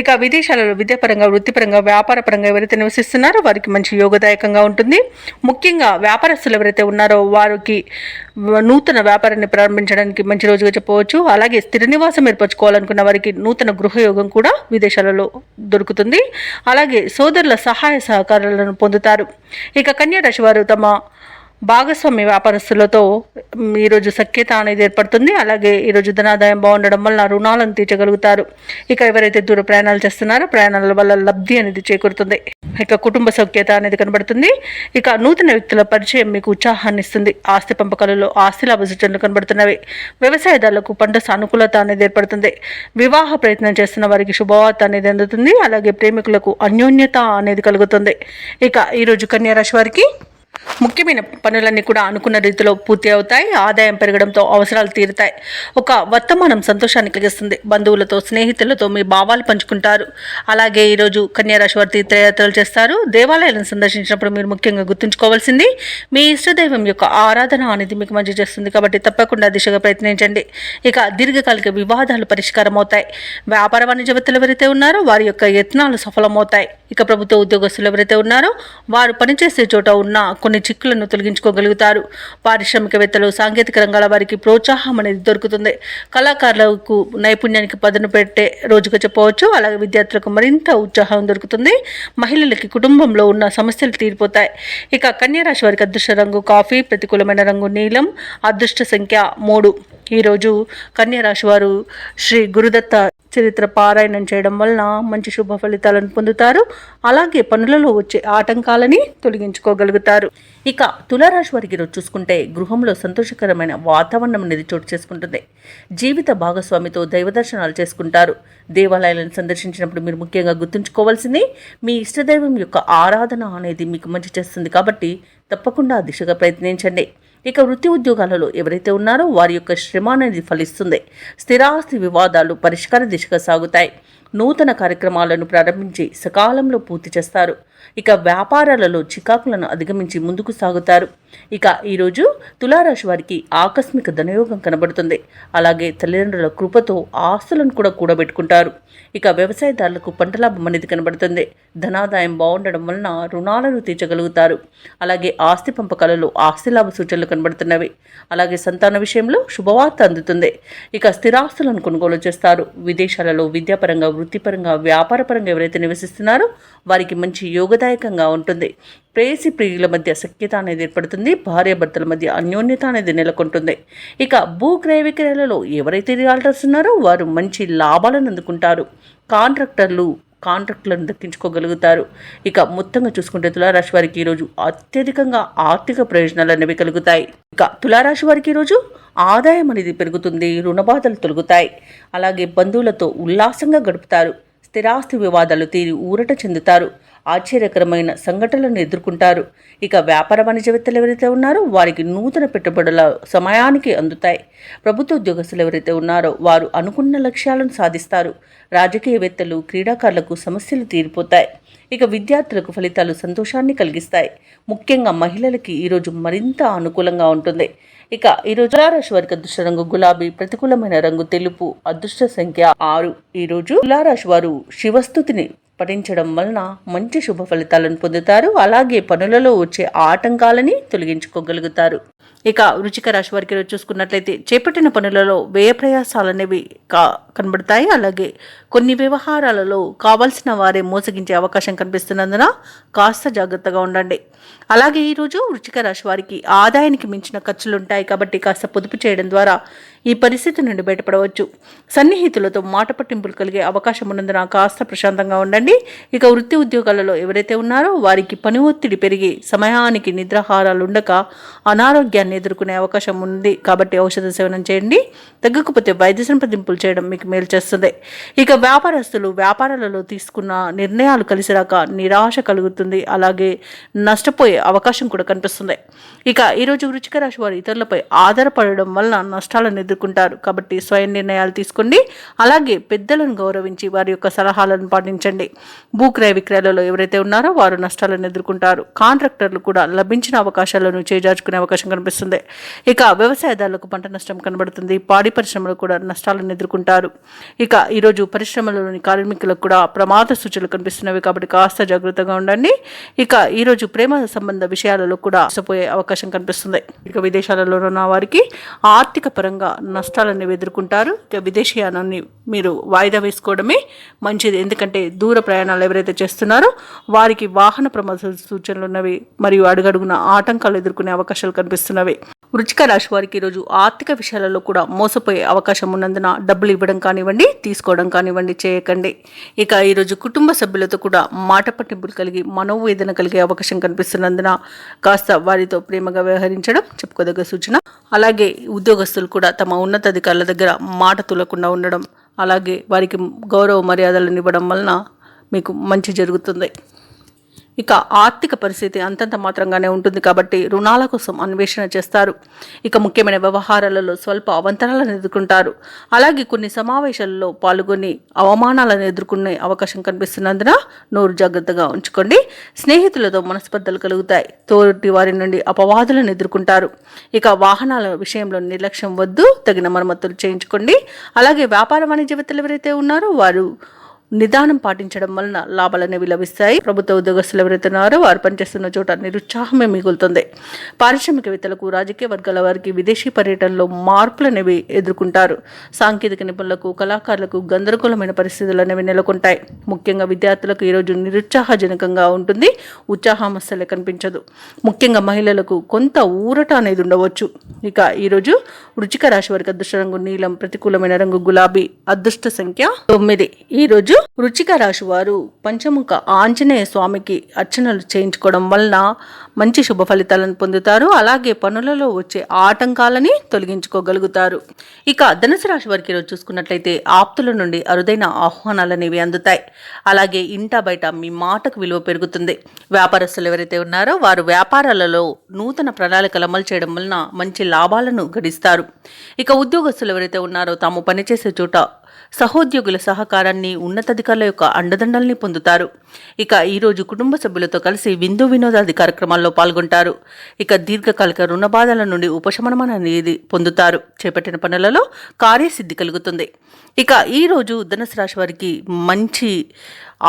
A: ఇక విదేశాలలో విద్యాపరంగా, వృత్తిపరంగా, వ్యాపార పరంగా ఎవరైతే నివసిస్తున్నారో వారికి మంచి యోగదాయకంగా ఉంటుంది. ముఖ్యంగా వ్యాపారస్తులు ఎవరైతే ఉన్నారో వారికి నూతన వ్యాపారాన్ని ప్రారంభించడానికి మంచి రోజుగా చెప్పవచ్చు. అలాగే స్థిర నివాసం ఏర్పరచుకోవాలనుకున్న వారికి నూతన గృహయోగం కూడా విదేశాలలో దొరుకుతుంది. అలాగే సోదరుల సహాయ సహకారాలను పొందుతారు. ఇక కన్యా రాశి వారు తమ భాగస్వామి వ్యాపారస్తులతో ఈరోజు సఖ్యత అనేది ఏర్పడుతుంది. అలాగే ఈరోజు ధనాదాయం బాగుండడం వల్ల రుణాలను తీర్చగలుగుతారు. ఇక ఎవరైతే దూర ప్రయాణాలు చేస్తున్నారో ప్రయాణాల వల్ల లబ్ధి అనేది చేకూరుతుంది. ఇక కుటుంబ సౌఖ్యత అనేది కనబడుతుంది. ఇక నూతన వ్యక్తుల పరిచయం మీకు ఉత్సాహాన్ని ఇస్తుంది. ఆస్తి పంపకాలలో ఆస్తి లాభ సూచనలు కనబడుతున్నవి. వ్యవసాయదారులకు పంట సానుకూలత అనేది ఏర్పడుతుంది. వివాహ ప్రయత్నం చేస్తున్న వారికి శుభవార్త అనేది అందుతుంది. అలాగే ప్రేమికులకు అన్యోన్యత అనేది కలుగుతుంది. ఇక ఈరోజు కన్యా రాశి వారికి ముఖ్యమైన పనులన్నీ కూడా అనుకున్న రీతిలో పూర్తి అవుతాయి. ఆదాయం పెరగడంతో అవసరాలు తీరుతాయి. ఒక వర్తమానం సంతోషాన్ని కలిగిస్తుంది. బంధువులతో స్నేహితులతో మీ భావాలు పంచుకుంటారు. అలాగే ఈరోజు కన్యా రాశి వారు తీర్థయాత్రలు చేస్తారు. దేవాలయాలను సందర్శించినప్పుడు మీరు ముఖ్యంగా గుర్తుంచుకోవాల్సింది మీ ఇష్టదైవం యొక్క ఆరాధన అనేది మీకు మంచి చేస్తుంది. కాబట్టి తప్పకుండా దిశగా ప్రయత్నించండి. ఇక దీర్ఘకాలిక వివాదాలు పరిష్కారం అవుతాయి. వ్యాపార వాణిజ్యవేత్తలు ఎవరైతే ఉన్నారో వారి యొక్క యత్నాలు సఫలమవుతాయి. ఇక ప్రభుత్వ ఉద్యోగస్తులు ఎవరైతే ఉన్నారో వారు పనిచేసే చోట ఉన్న కొన్ని చిక్కులను తొలగించుకోగలుగుతారు. పారిశ్రామికవేత్తలు సాంకేతిక రంగాల వారికి ప్రోత్సాహం అనేది దొరుకుతుంది. కళాకారులకు నైపుణ్యానికి పదును పెట్టే రోజుగా చెప్పవచ్చు. అలాగే విద్యార్థులకు మరింత ఉత్సాహం దొరుకుతుంది. మహిళలకి కుటుంబంలో ఉన్న సమస్యలు తీరిపోతాయి. ఇక కన్యా రాశి వారికి అదృష్ట రంగు కాఫీ, ప్రతికూలమైన రంగు నీలం, అదృష్ట సంఖ్య 3. ఈరోజు కన్యా రాశి వారు శ్రీ గురుదత్త చరిత్ర పారాయణం చేయడం వలన మంచి శుభ ఫలితాలను పొందుతారు. అలాగే పనులలో వచ్చే ఆటంకాలని తొలగించుకోగలుగుతారు. ఇక తులారాశి వారికి ఈరోజు చూసుకుంటే గృహంలో సంతోషకరమైన వాతావరణం అనేది చోటు చేసుకుంటుంది. జీవిత భాగస్వామితో దైవ దర్శనాలు చేసుకుంటారు. దేవాలయాలను సందర్శించినప్పుడు మీరు ముఖ్యంగా గుర్తుంచుకోవాల్సింది మీ ఇష్టదైవం యొక్క ఆరాధన అనేది మీకు మంచి చేస్తుంది. కాబట్టి తప్పకుండా దిశగా ప్రయత్నించండి. ఇక వృత్తి ఉద్యోగాలలో ఎవరైతే ఉన్నారో వారి యొక్క శ్రమ అనేది ఫలిస్తుంది. స్థిరాస్తి వివాదాలు పరిష్కార దిశగా సాగుతాయి. నూతన కార్యక్రమాలను ప్రారంభించి సకాలంలో పూర్తి చేస్తారు. ఇక వ్యాపారాలలో చికాకులను అధిగమించి ముందుకు సాగుతారు. ఇక ఈరోజు తులారాశి వారికి ఆకస్మిక ధనయోగం కనబడుతుంది. అలాగే తల్లిదండ్రుల కృపతో ఆస్తులను కూడా కూడబెట్టుకుంటారు. ఇక వ్యవసాయదారులకు పంట లాభం అనేది కనబడుతుంది. ధనాదాయం బాగుండడం వలన రుణాలను తీర్చగలుగుతారు. అలాగే ఆస్తి పంపకాలలో ఆస్తి లాభ సూచనలు కనబడుతున్నవి. అలాగే సంతాన విషయంలో శుభవార్త అందుతుంది. ఇక స్థిరాస్తులను కొనుగోలు చేస్తారు. విదేశాలలో విద్యాపరంగా, వృత్తిపరంగా, వ్యాపారపరంగా ఎవరైతే నివసిస్తున్నారో వారికి మంచి యోగదాయకంగా ఉంటుంది. ప్రేయసి ప్రియుల మధ్య సఖ్యత అనేది ఏర్పడుతుంది. భార్యాభర్తల మధ్య అన్యోన్యత అనేది నెలకొంటుంది. ఇక భూక్రయ విక్రయాలలో ఎవరైతే రియాల్టర్స్ ఉన్నారో వారు మంచి లాభాలను అందుకుంటారు. కాంట్రాక్టులను దక్కించుకోగలుగుతారు. ఇక మొత్తంగా చూసుకుంటే తులారాశి వారికి ఈరోజు అత్యధికంగా ఆర్థిక ప్రయోజనాలు అనేవి కలుగుతాయి. ఇక తులారాశి వారికి ఈరోజు ఆదాయం అనేది పెరుగుతుంది. రుణబాధలు తొలగుతాయి. అలాగే బంధువులతో ఉల్లాసంగా గడుపుతారు. స్థిరాస్తి వివాదాలు తీరి ఊరట చెందుతారు. ఆశ్చర్యకరమైన సంఘటనలను ఎదుర్కొంటారు. ఇక వ్యాపార వాణిజ్యవేత్తలు ఎవరైతే ఉన్నారో వారికి నూతన పెట్టుబడుల సమయానికి అందుతాయి. ప్రభుత్వ ఉద్యోగస్తులు ఎవరైతే ఉన్నారో వారు అనుకున్న లక్ష్యాలను సాధిస్తారు. రాజకీయవేత్తలు, క్రీడాకారులకు సమస్యలు తీరిపోతాయి. ఇక విద్యార్థులకు ఫలితాలు సంతోషాన్ని కలిగిస్తాయి. ముఖ్యంగా మహిళలకి ఈరోజు మరింత అనుకూలంగా ఉంటుంది. ఇక ఈరోజు తులారాశి వారికి అదృష్ట రంగు గులాబీ, ప్రతికూలమైన రంగు తెలుపు, అదృష్ట సంఖ్య 6. ఈరోజు తులారాశి వారు శివస్తుతిని పఠించడం వలన మంచి శుభ ఫలితాలను పొందుతారు. అలాగే పనులలో వచ్చే ఆటంకాలని తొలగించుకోగలుగుతారు. ఇక వృశ్చిక రాశి వారికి చూసుకున్నట్లయితే చేపట్టిన పనులలో వ్యయ ప్రయాసాలు అనేవి కనబడతాయి. అలాగే కొన్ని వ్యవహారాలలో కావాల్సిన వారే మోసగించే అవకాశం కనిపిస్తున్నందున కాస్త జాగ్రత్తగా ఉండండి. అలాగే ఈరోజు వృశ్చిక రాశి వారికి ఆదాయానికి మించిన ఖర్చులు ఉంటాయి. కాబట్టి కాస్త పొదుపు చేయడం ద్వారా ఈ పరిస్థితి నుండి బయటపడవచ్చు. సన్నిహితులతో మాట పట్టింపులు కలిగే అవకాశం ఉన్నందున కాస్త ప్రశాంతంగా ఉండండి. ఇక వృత్తి ఉద్యోగాలలో ఎవరైతే ఉన్నారో వారికి పని ఒత్తిడి పెరిగి సమయానికి నిద్రాహారాలు ఉండక అనారోగ్యాన్ని ఎదుర్కొనే అవకాశం ఉంది. కాబట్టి ఔషధ సేవనం చేయండి. తగ్గకపోతే వైద్య సంప్రదింపులు చేయడం మీకు మేలు చేస్తుంది. ఇక వ్యాపారస్తులు వ్యాపారాలలో తీసుకున్న నిర్ణయాలు కలిసి రాక నిరాశ కలుగుతుంది. అలాగే నష్టపోయే అవకాశం కూడా కనిపిస్తుంది. ఇక ఈరోజు వృశ్చిక రాశి వారు ఇతరులపై ఆధారపడడం వలన నష్టాలను ఎదుర్కొంటారు. కాబట్టి స్వయం నిర్ణయాలు తీసుకోండి. అలాగే పెద్దలను గౌరవించి వారి యొక్క సలహాలను పాటించండి. భూక్రయ విక్రయాలలో ఎవరైతే ఉన్నారో వారు నష్టాలను ఎదుర్కొంటారు. కాంట్రాక్టర్లు కూడా లభించిన అవకాశాలను చేజార్చుకునే అవకాశం కనిపిస్తుంది. ఇక వ్యవసాయదారులకు పంట నష్టం కనబడుతుంది. పాడి పరిశ్రమలు కూడా నష్టాలను ఎదుర్కొంటారు. ఇక ఈరోజు పరిశ్రమలోని కార్మికులకు కూడా ప్రమాద సూచనలు కనిపిస్తున్నవి కాబట్టి కాస్త జాగ్రత్తగా ఉండండి. ఇక ఈరోజు ప్రేమ సంబంధ విషయాలలో కూడా మోసపోయే అవకాశం కనిపిస్తుంది. ఇక విదేశాలలో ఉన్న వారికి ఆర్థిక పరంగా నష్టాలను ఎదుర్కొంటారు. ఇక విదేశీయానాన్ని మీరు వాయిదా వేసుకోవడమే మంచిది. ఎందుకంటే దూర ప్రయాణాలు ఎవరైతే చేస్తున్నారో వారికి వాహన ప్రమాద సూచనలు ఉన్నవి మరియు అడుగడుగున ఆటంకాలు ఎదుర్కొనే అవకాశాలు కనిపిస్తున్నవి. వృశ్చిక రాశి వారికి ఈరోజు ఆర్థిక విషయాలలో కూడా మోసపోయే అవకాశం ఉన్నందున డబ్బులు ఇవ్వడం కానివ్వండి, తీసుకోవడం కానివ్వండి చేయకండి. ఇక ఈరోజు కుటుంబ సభ్యులతో కూడా మాట పట్టింపులు కలిగి మనోవేదన కలిగే అవకాశం కనిపిస్తున్నందున కాస్త వారితో ప్రేమగా వ్యవహరించడం చెప్పుకోదగ్గ సూచన. అలాగే ఉద్యోగస్తులు కూడా తమ ఉన్నతాధికారుల దగ్గర మాట తులకుండా ఉండడం, అలాగే వారికి గౌరవ మర్యాదలను ఇవ్వడం వలన మీకు మంచి జరుగుతుంది. ఇక ఆర్థిక పరిస్థితి అంతంత మాత్రంగానే ఉంటుంది కాబట్టి రుణాల కోసం అన్వేషణ చేస్తారు. ఇక ముఖ్యమైన వ్యవహారాలలో స్వల్ప అవంతరాలను ఎదుర్కొంటారు. అలాగే కొన్ని సమావేశాలలో పాల్గొని అవమానాలను ఎదుర్కొనే అవకాశం కనిపిస్తున్నందున నోరు జాగ్రత్తగా ఉంచుకోండి. స్నేహితులతో మనస్పర్ధలు కలుగుతాయి. తోటి వారి నుండి అపవాదులను ఎదుర్కొంటారు. ఇక వాహనాల విషయంలో నిర్లక్ష్యం వద్దు, తగిన మరమ్మతులు చేయించుకోండి. అలాగే వ్యాపార వాణిజ్యవేత్తలు ఎవరైతే ఉన్నారో వారు నిదానం పాటించడం వలన లాభాలనేవి లభిస్తాయి. ప్రభుత్వ ఉద్యోగస్తులు ఎవరైతే ఉన్నారో వారు పనిచేస్తున్న చోట నిరుత్సాహమే మిగులుతుంది. పారిశ్రామికవేత్తలకు, రాజకీయ వర్గాల వారికి విదేశీ పర్యటనలో మార్పులు అనేవి ఎదుర్కొంటారు. సాంకేతిక నిపుణులకు, కళాకారులకు గందరగోళమైన పరిస్థితులు అనేవి నెలకొంటాయి. ముఖ్యంగా విద్యార్థులకు ఈరోజు నిరుత్సాహజనకంగా ఉంటుంది. ఉత్సాహం అస్సలే కనిపించదు. ముఖ్యంగా మహిళలకు కొంత ఊరట అనేది ఉండవచ్చు. ఇక ఈరోజు వృశ్చిక రాశి వారికి అదృష్ట రంగు నీలం, ప్రతికూలమైన రంగు గులాబీ, అదృష్ట సంఖ్య 9. ఈరోజు వృశ్చిక రాశి వారు పంచముఖ ఆంజనేయ స్వామికి అర్చనలు చేయించుకోవడం వలన మంచి శుభ ఫలితాలను పొందుతారు. అలాగే పనులలో వచ్చే ఆటంకాలని తొలగించుకోగలుగుతారు. ఇక ధనుసు రాశి వారికి ఈరోజు చూసుకున్నట్లయితే ఆప్తుల నుండి అరుదైన ఆహ్వానాలు అనేవి అందుతాయి. అలాగే ఇంట బయట మీ మాటకు విలువ పెరుగుతుంది. వ్యాపారస్తులు ఎవరైతే ఉన్నారో వారు వ్యాపారాలలో నూతన ప్రణాళికలు అమలు చేయడం వలన మంచి లాభాలను గడిస్తారు. ఇక ఉద్యోగస్తులు ఎవరైతే ఉన్నారో తాము పనిచేసే చోట సహోద్యోగుల సహకారాన్ని, ఉన్నతాధికారుల యొక్క అండదండల్ని పొందుతారు. ఇక ఈరోజు కుటుంబ సభ్యులతో కలిసి విందు వినోదాది కార్యక్రమాల్లో పాల్గొంటారు. ఇక దీర్ఘకాలిక రుణ బాధల నుండి ఉపశమనం అనేది పొందుతారు. చేపట్టిన పనులలో కార్యసిద్ధి కలుగుతుంది. ఇక ఈరోజు ధనుసు రాశి వారికి మంచి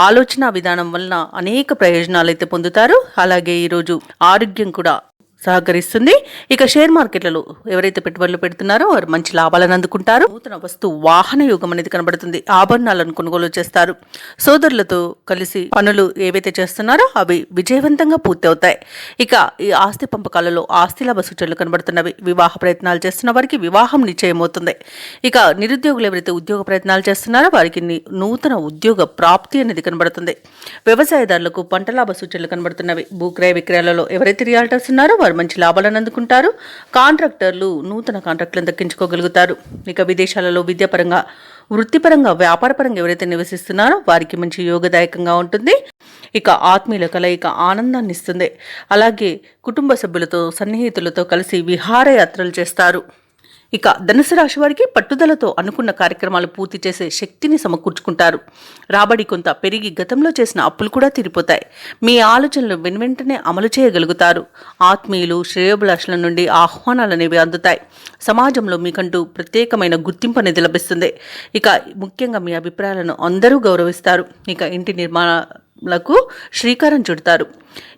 A: ఆలోచన విధానం వలన అనేక ప్రయోజనాలు అయితే పొందుతారు. అలాగే ఈరోజు ఆరోగ్యం కూడా సహకరిస్తుంది. ఇక షేర్ మార్కెట్లలో ఎవరైతే పెట్టుబడులు పెడుతున్నారో వారు మంచి లాభాలను అందుకుంటారు. నూతన వస్తు వాహన యోగం అనేది కనబడుతుంది. ఆభరణాలను కొనుగోలు చేస్తారు. సోదరులతో కలిసి పనులు ఏవైతే చేస్తున్నారో అవి విజయవంతంగా పూర్తి అవుతాయి. ఇక ఈ ఆస్తి పంపకాలలో ఆస్తి లాభ సూచనలు కనబడుతున్నవి. వివాహ ప్రయత్నాలు చేస్తున్న వారికి వివాహం నిశ్చయమవుతుంది. ఇక నిరుద్యోగులు ఎవరైతే ఉద్యోగ ప్రయత్నాలు చేస్తున్నారో వారికి నూతన ఉద్యోగ ప్రాప్తి అనేది కనబడుతుంది. వ్యవసాయదారులకు పంట లాభ సూచనలు కనబడుతున్నవి. భూక్రయ విక్రయాలలో ఎవరైతే రియాల్టర్స్ ఉన్నారో వారు మంచి లాభాలను అందుకుంటారు. కాంట్రాక్టర్లు నూతన కాంట్రాక్టులను దక్కించుకోగలుగుతారు. ఇక విదేశాలలో విద్యాపరంగా, వృత్తిపరంగా, వ్యాపారపరంగా ఎవరైతే నివసిస్తున్నారో వారికి మంచి యోగదాయకంగా ఉంటుంది. ఇక ఆత్మీయుల కలయిక ఆనందాన్ని ఇస్తుంది. అలాగే కుటుంబ సభ్యులతో, సన్నిహితులతో కలిసి విహారయాత్రలు చేస్తారు. ఇక ధనుసు రాశి వారికి పట్టుదలతో అనుకున్న కార్యక్రమాలు పూర్తి చేసే శక్తిని సమకూర్చుకుంటారు. రాబడి కొంత పెరిగి గతంలో చేసిన అప్పులు కూడా తీరిపోతాయి. మీ ఆలోచనలు వెనువెంటనే అమలు చేయగలుగుతారు. ఆత్మీయులు, శ్రేయోభిలాషుల నుండి ఆహ్వానాలు అనేవి అందుతాయి. సమాజంలో మీకంటూ ప్రత్యేకమైన గుర్తింపు అనేది లభిస్తుంది. ఇక ముఖ్యంగా మీ అభిప్రాయాలను అందరూ గౌరవిస్తారు. ఇక ఇంటి నిర్మాణాలకు శ్రీకారం చుడతారు.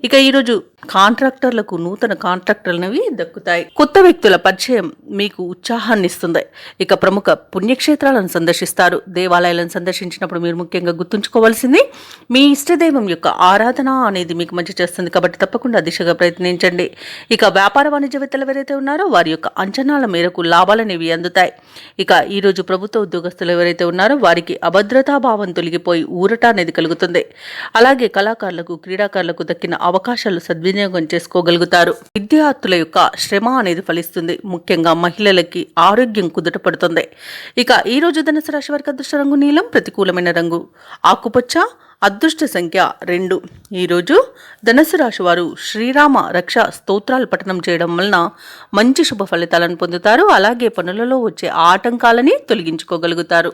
A: ఇక ఈరోజు కాంట్రాక్టర్లకు నూతన కాంట్రాక్టర్లవి దక్కుతాయి. కొత్త వ్యక్తుల పరిచయం మీకు ఉత్సాహాన్ని ఇస్తుంది. ఇక ప్రముఖ పుణ్యక్షేత్రాలను సందర్శిస్తారు. దేవాలయాలను సందర్శించినప్పుడు మీరు ముఖ్యంగా గుర్తుంచుకోవాల్సింది మీ ఇష్టదైవం యొక్క ఆరాధన అనేది మీకు మంచి చేస్తుంది కాబట్టి తప్పకుండా దిశగా ప్రయత్నించండి. ఇక వ్యాపార వాణిజ్యవేత్తలు ఎవరైతే ఉన్నారో వారి యొక్క అంచనాల మేరకు లాభాలనేవి అందుతాయి. ఇక ఈరోజు ప్రభుత్వ ఉద్యోగస్తులు ఎవరైతే ఉన్నారో వారికి అభద్రతాభావం తొలగిపోయి ఊరట అనేది కలుగుతుంది. అలాగే కళాకారులకు, క్రీడాకారులకు దక్కిన అవకాశాలు సద్వినియోగం చేసుకోగలుగుతారు. విద్యార్థుల యొక్క శ్రమ అనేది ఫలిస్తుంది. ముఖ్యంగా మహిళలకి ఆరోగ్యం కుదుట పడుతుంది. ఇక ఈ రోజు ధనుసు రాశి వారికి అదృష్ట రంగు నీలం, ప్రతికూలమైన రంగు ఆకుపచ్చ, అదృష్ట సంఖ్య 2. ఈరోజు ధనుసు రాశి వారు శ్రీరామ రక్ష స్తోత్రాలు పఠనం చేయడం వలన మంచి శుభ ఫలితాలను పొందుతారు. అలాగే పనులలో వచ్చే ఆటంకాలని తొలగించుకోగలుగుతారు.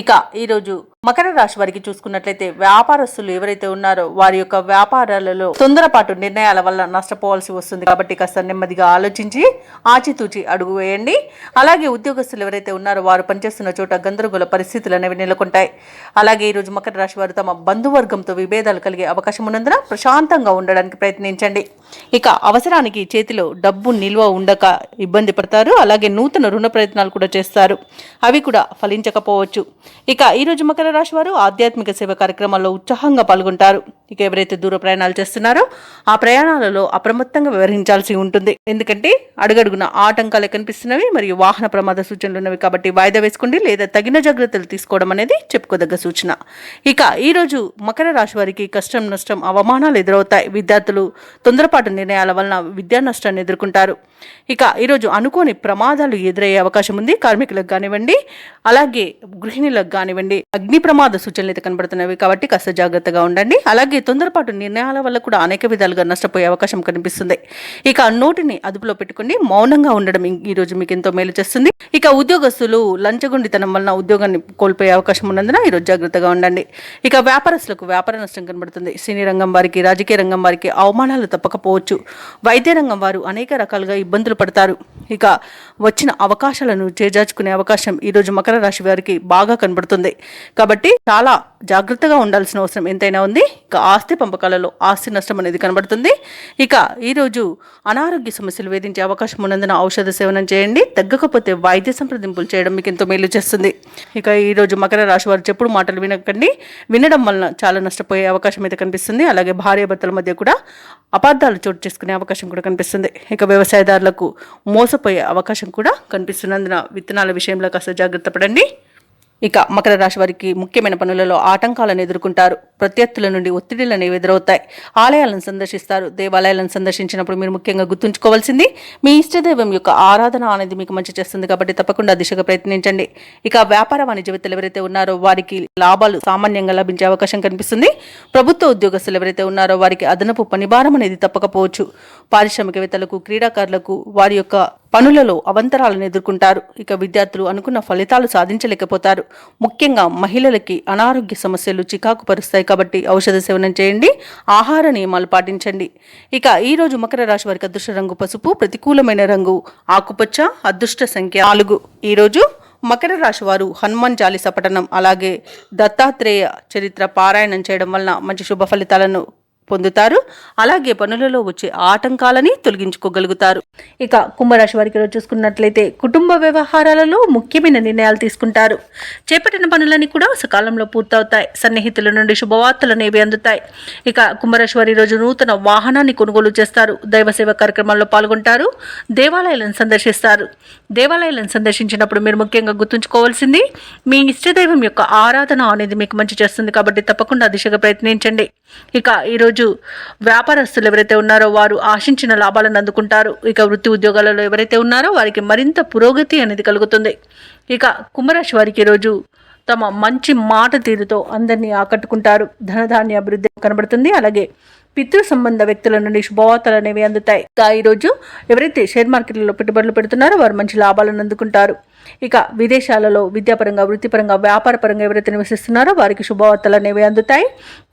A: ఇక ఈరోజు మకర రాశి వారికి చూసుకున్నట్లయితే వ్యాపారస్తులు ఎవరైతే ఉన్నారో వారి యొక్క వ్యాపారాలలో తొందరపాటు నిర్ణయాల వల్ల నష్టపోవాల్సి వస్తుంది. కాబట్టి కాస్త నెమ్మదిగా ఆలోచించి ఆచితూచి అడుగు వేయండి. అలాగే ఉద్యోగస్తులు ఎవరైతే ఉన్నారో వారు పనిచేస్తున్న చోట గందరగోళ పరిస్థితులు అనేవి నెలకొంటాయి. అలాగే ఈరోజు మకర రాశి వారు తమ బంధువర్గంతో విభేదాలు కలిగే అవకాశం ఉన్నందున ప్రశాంతంగా ఉండడానికి ప్రయత్నించండి. ఇక అవసరానికి చేతిలో డబ్బు నిల్వ ఉండక ఇబ్బంది పడతారు. అలాగే నూతన రుణ ప్రయత్నాలు కూడా చేస్తారు, అవి కూడా ఫలించకపోవచ్చు. ఇక ఈరోజు మకర రాశి వారు ఆధ్యాత్మిక సేవ కార్యక్రమాల్లో ఉత్సాహంగా పాల్గొంటారు. ఇక ఎవరైతే దూర ప్రయాణాలు చేస్తున్నారో ఆ ప్రయాణాలలో అప్రమత్తంగా వ్యవహరించాల్సి ఉంటుంది. ఎందుకంటే అడుగడుగున ఆటంకాలు కనిపిస్తున్నవి మరియు వాహన ప్రమాద సూచనలు ఉన్నవి. కాబట్టి వాయిదా వేసుకోండి లేదా తగిన జాగ్రత్తలు తీసుకోవడం అనేది చెప్పుకోదగ్గ సూచన. ఇక ఈరోజు మకర రాశి వారికి కష్టం, నష్టం, అవమానాలు ఎదురవుతాయి. విద్యార్థులు తొందరపాటు నిర్ణయాల వలన విద్యా నష్టాన్ని ఎదుర్కొంటారు. ఇక ఈరోజు అనుకోని ప్రమాదాలు ఎదురయ్యే అవకాశం ఉంది. కార్మికులకు కానివ్వండి, అలాగే గృహిణులకు కానివ్వండి అగ్ని ప్రమాద సూచనలు అయితే కనబడుతున్నవి. కాబట్టి కాస్త జాగ్రత్తగా ఉండండి. అలాగే తొందరపాటు నిర్ణయాల వల్ల కూడా అనేక విధాలుగా నష్టపోయే అవకాశం కనిపిస్తుంది. ఇక నోటిని అదుపులో పెట్టుకుని మౌనంగా ఉండడం ఈరోజు మీకు ఎంతో మేలు చేస్తుంది. ఇక ఉద్యోగస్తులు లంచగొండితనం వలన ఉద్యోగాన్ని కోల్పోయే అవకాశం ఉన్నందున ఈరోజు జాగ్రత్తగా ఉండండి. ఇక వ్యాపారస్తులకు వ్యాపార నష్టం కనబడుతుంది. సినీ రంగం వారికి, రాజకీయ రంగం వారికి అవమానాలు తప్పకపోవచ్చు. వైద్య రంగం వారు అనేక రకాలుగా ఇబ్బందులు పడతారు. ఇక వచ్చిన అవకాశాలను చేజార్చుకునే అవకాశం ఈరోజు మకర రాశి వారికి బాగా కనబడుతుంది. కాబట్టి చాలా జాగ్రత్తగా ఉండాల్సిన అవసరం ఎంతైనా ఉంది. ఇక ఆస్తి పంపకాలలో ఆస్తి నష్టం అనేది కనబడుతుంది. ఇక ఈరోజు అనారోగ్య సమస్యలు వేధించే అవకాశం ఉన్నందున ఔషధ సేవనం చేయండి. తగ్గకపోతే వైద్య సంప్రదింపులు చేయడం మీకు ఎంతో మేలు చేస్తుంది. ఇక ఈరోజు మకర రాశి వారు చెప్పుడు మాటలు వినకండి. వినడం వలన చాలా నష్టపోయే అవకాశం అయితే కనిపిస్తుంది. అలాగే భార్యాభర్తల మధ్య కూడా అపార్థాలు చోటు చేసుకునే అవకాశం కూడా కనిపిస్తుంది. ఇక వ్యవసాయదారులకు మోసపోయే అవకాశం కూడా కనిపిస్తున్నందున విత్తనాల విషయంలో కాస్త జాగ్రత్త పడండి. ఇక మకర రాశి వారికి ముఖ్యమైన పనులలో ఆటంకాలను ఎదుర్కొంటారు. ప్రత్యర్థుల నుండి ఒత్తిడిలను ఎదురవుతాయి. ఆలయాలను సందర్శిస్తారు. దేవాలయాలను సందర్శించినప్పుడు మీరు ముఖ్యంగా గుర్తుంచుకోవాల్సింది మీ ఇష్టదైవం యొక్క ఆరాధన అనేది మీకు మంచి చేస్తుంది. కాబట్టి తప్పకుండా దిశగా ప్రయత్నించండి. ఇక వ్యాపార వాణిజ్యవేత్తలు ఎవరైతే ఉన్నారో వారికి లాభాలు సామాన్యంగా లభించే అవకాశం కనిపిస్తుంది. ప్రభుత్వ ఉద్యోగస్తులు ఎవరైతే ఉన్నారో వారికి అదనపు పనిభారం అనేది తప్పకపోవచ్చు. పారిశ్రామికవేత్తలకు, క్రీడాకారులకు వారి యొక్క పనులలో అవంతరాలను ఎదుర్కొంటారు. ఇక విద్యార్థులు అనుకున్న ఫలితాలు సాధించలేకపోతారు. ముఖ్యంగా మహిళలకి అనారోగ్య సమస్యలు చికాకు పరుస్తాయి. కాబట్టి ఔషధ సేవనం చేయండి. ఆహార నియమాలు పాటించండి. ఇక ఈరోజు మకర రాశి వారికి అదృష్ట రంగు పసుపు, ప్రతికూలమైన రంగు ఆకుపచ్చ, అదృష్ట సంఖ్య 4. ఈరోజు మకర రాశి వారు హనుమాన్ చాలీసా పఠనం అలాగే దత్తాత్రేయ చరిత్ర పారాయణం చేయడం వలన మంచి శుభ ఫలితాలను పొందుతారు. అలాగే పనులలో వచ్చే ఆటంకాలని తొలగించుకోగలుగుతారు. ఇక కుంభరాశి వారికి రోజు చూసుకున్నట్లయితే కుటుంబ వ్యవహారాలలో ముఖ్యమైన నిర్ణయాలు తీసుకుంటారు. చేపట్టిన పనులన్నీ కూడా సకాలంలో పూర్తవుతాయి. సన్నిహితుల నుండి శుభవార్తలు అనేవి అందుతాయి. ఇక కుంభరాశి వారి రోజు నూతన వాహనాన్ని కొనుగోలు చేస్తారు. దైవ సేవ కార్యక్రమాల్లో పాల్గొంటారు. దేవాలయాలను సందర్శిస్తారు. దేవాలయాలను సందర్శించినప్పుడు మీరు ముఖ్యంగా గుర్తుంచుకోవాల్సింది మీ ఇష్టదైవం యొక్క ఆరాధన అనేది మీకు మంచి చేస్తుంది. కాబట్టి తప్పకుండా దిశగా ప్రయత్నించండి. ఇక ఈరోజు వ్యాపారస్తులు ఎవరైతే ఉన్నారో వారు ఆశించిన లాభాలను అందుకుంటారు. ఇక వృత్తి ఉద్యోగాలలో ఎవరైతే ఉన్నారో వారికి మరింత పురోగతి అనేది కలుగుతుంది. ఇక కుంభరాశి వారికి ఈరోజు తమ మంచి మాట తీరుతో అందరినీ ఆకట్టుకుంటారు. ధనధాన్య అభివృద్ధి కనబడుతుంది. అలాగే పితృ సంబంధ వ్యక్తుల నుండి శుభవార్తలు అనేవి అందుతాయి. ఈరోజు ఎవరైతే షేర్ మార్కెట్లలో పెట్టుబడులు పెడుతున్నారో వారు మంచి లాభాలను అందుకుంటారు. ఇక విదేశాలలో విద్యాపరంగా, వృత్తిపరంగా, వ్యాపారపరంగా ఎవరైతే నివసిస్తున్నారో వారికి శుభవార్తలు అనేవి అందుతాయి.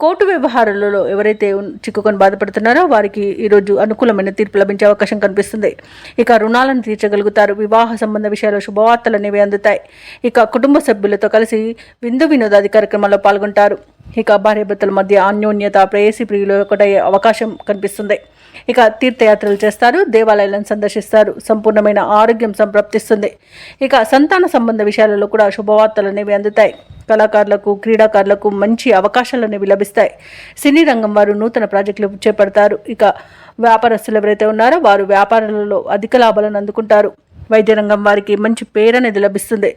A: కోర్టు వ్యవహారాలలో ఎవరైతే చిక్కుకొని బాధపడుతున్నారో వారికి ఈరోజు అనుకూలమైన తీర్పు లభించే అవకాశం కనిపిస్తుంది. ఇక రుణాలను తీర్చగలుగుతారు. వివాహ సంబంధ విషయాల్లో శుభవార్తలు అనేవి అందుతాయి. ఇక కుటుంబ సభ్యులతో కలిసి విందు వినోదాది కార్యక్రమాల్లో పాల్గొంటారు. ఇక భార్యాభర్తల మధ్య అన్యోన్యత, ప్రేయసి ప్రియులు ఒకటయ్యే అవకాశం కనిపిస్తుంది. ఇక తీర్థయాత్రలు చేస్తారు. దేవాలయాలను సందర్శిస్తారు. సంపూర్ణమైన ఆరోగ్యం సంప్రాప్తిస్తుంది. ఇక సంతాన సంబంధ విషయాలలో కూడా శుభవార్తలు అనేవి అందుతాయి. కళాకారులకు, క్రీడాకారులకు మంచి అవకాశాలు అనేవి లభిస్తాయి. సినీ రంగం వారు నూతన ప్రాజెక్టులు చేపడతారు. ఇక వ్యాపారస్తులు ఎవరైతే ఉన్నారో వారు వ్యాపారాలలో అధిక లాభాలను అందుకుంటారు. వైద్య రంగం వారికి మంచి పేరు అనేది లభిస్తుంది.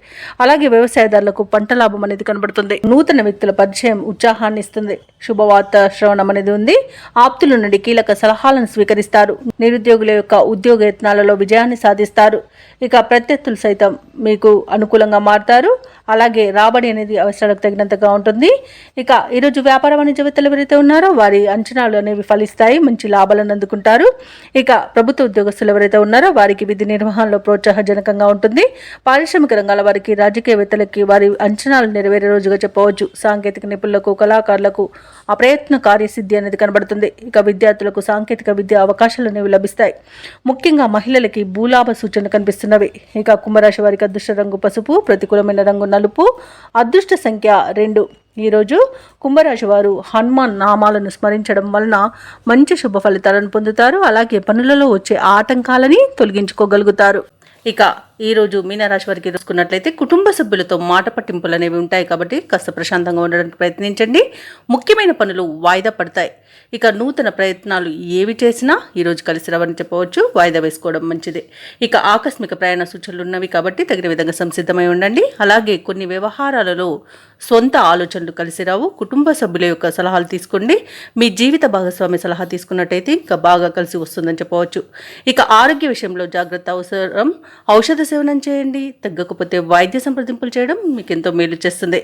A: అలాగే వ్యవసాయదారులకు పంట లాభం అనేది కనబడుతుంది. నూతన వ్యక్తుల పరిచయం ఉత్సాహాన్ని ఇస్తుంది. శుభవార్త శ్రవణం అనేది ఉంది. ఆప్తుల నుండి కీలక సలహాలను స్వీకరిస్తారు. నిరుద్యోగుల యొక్క ఉద్యోగ యత్నాలలో విజయాన్ని సాధిస్తారు. ఇక ప్రత్యర్థులు సైతం మీకు అనుకూలంగా మారుతారు. అలాగే రాబడి అనేది అవసరాలకు తగినంతగా ఉంటుంది. ఇక ఈరోజు వ్యాపార వాణిజ్యవేత్తలు ఎవరైతే ఉన్నారో వారి అంచనాలు అనేవి ఫలిస్తాయి, మంచి లాభాలను అందుకుంటారు. ఇక ప్రభుత్వ ఉద్యోగస్తులు ఎవరైతే ఉన్నారో వారికి విధి నిర్వహణలో ప్రోత్సాహజనకంగా ఉంటుంది. పారిశ్రామిక రంగాల వారికి, రాజకీయవేత్తలకి వారి అంచనాలు నెరవేరే రోజుగా చెప్పవచ్చు. సాంకేతిక నిపుణులకు, కళాకారులకు అప్రయత్న కార్యసిద్ధి అనేది కనబడుతుంది. ఇక విద్యార్థులకు సాంకేతిక విద్య అవకాశాలు అనేవి లభిస్తాయి. ముఖ్యంగా మహిళలకి భూలాభ సూచనలు కనిపిస్తున్నవి. ఇక కుంభరాశి వారికి అదృష్ట రంగు పసుపు, ప్రతికూలమైన రంగు నలుపు, అదృష్ట సంఖ్య 2. ఈరోజు కుంభరాశి వారు హనుమాన్ నామాలను స్మరించడం వలన మంచి శుభ ఫలితాలను పొందుతారు. అలాగే పనులలో వచ్చే ఆటంకాలని తొలగించుకోగలుగుతారు. ఇక ఈరోజు మీనరాశి వారికి చూసుకున్నట్లయితే కుటుంబ సభ్యులతో మాట పట్టింపులు అనేవి ఉంటాయి కాబట్టి కాస్త ప్రశాంతంగా ఉండడానికి ప్రయత్నించండి. ముఖ్యమైన పనులు వాయిదా పడతాయి. ఇక నూతన ప్రయత్నాలు ఏవి చేసినా ఈరోజు కలిసి రావని చెప్పవచ్చు. వాయిదా వేసుకోవడం మంచిది. ఇక ఆకస్మిక ప్రయాణ సూచనలు ఉన్నవి కాబట్టి తగిన విధంగా సంసిద్ధమై ఉండండి. అలాగే కొన్ని వ్యవహారాలలో సొంత ఆలోచనలు కలిసి రావు. కుటుంబ సభ్యుల యొక్క సలహాలు తీసుకోండి. మీ జీవిత భాగస్వామి సలహా తీసుకున్నట్టయితే ఇంకా బాగా కలిసి వస్తుందని చెప్పవచ్చు. ఇక ఆరోగ్య విషయంలో జాగ్రత్త అవసరం. ఔషధ సేవనం చేయండి. తగ్గకపోతే వైద్య సంప్రదింపులు చేయడం మీకు ఎంతో మేలు చేస్తుంది.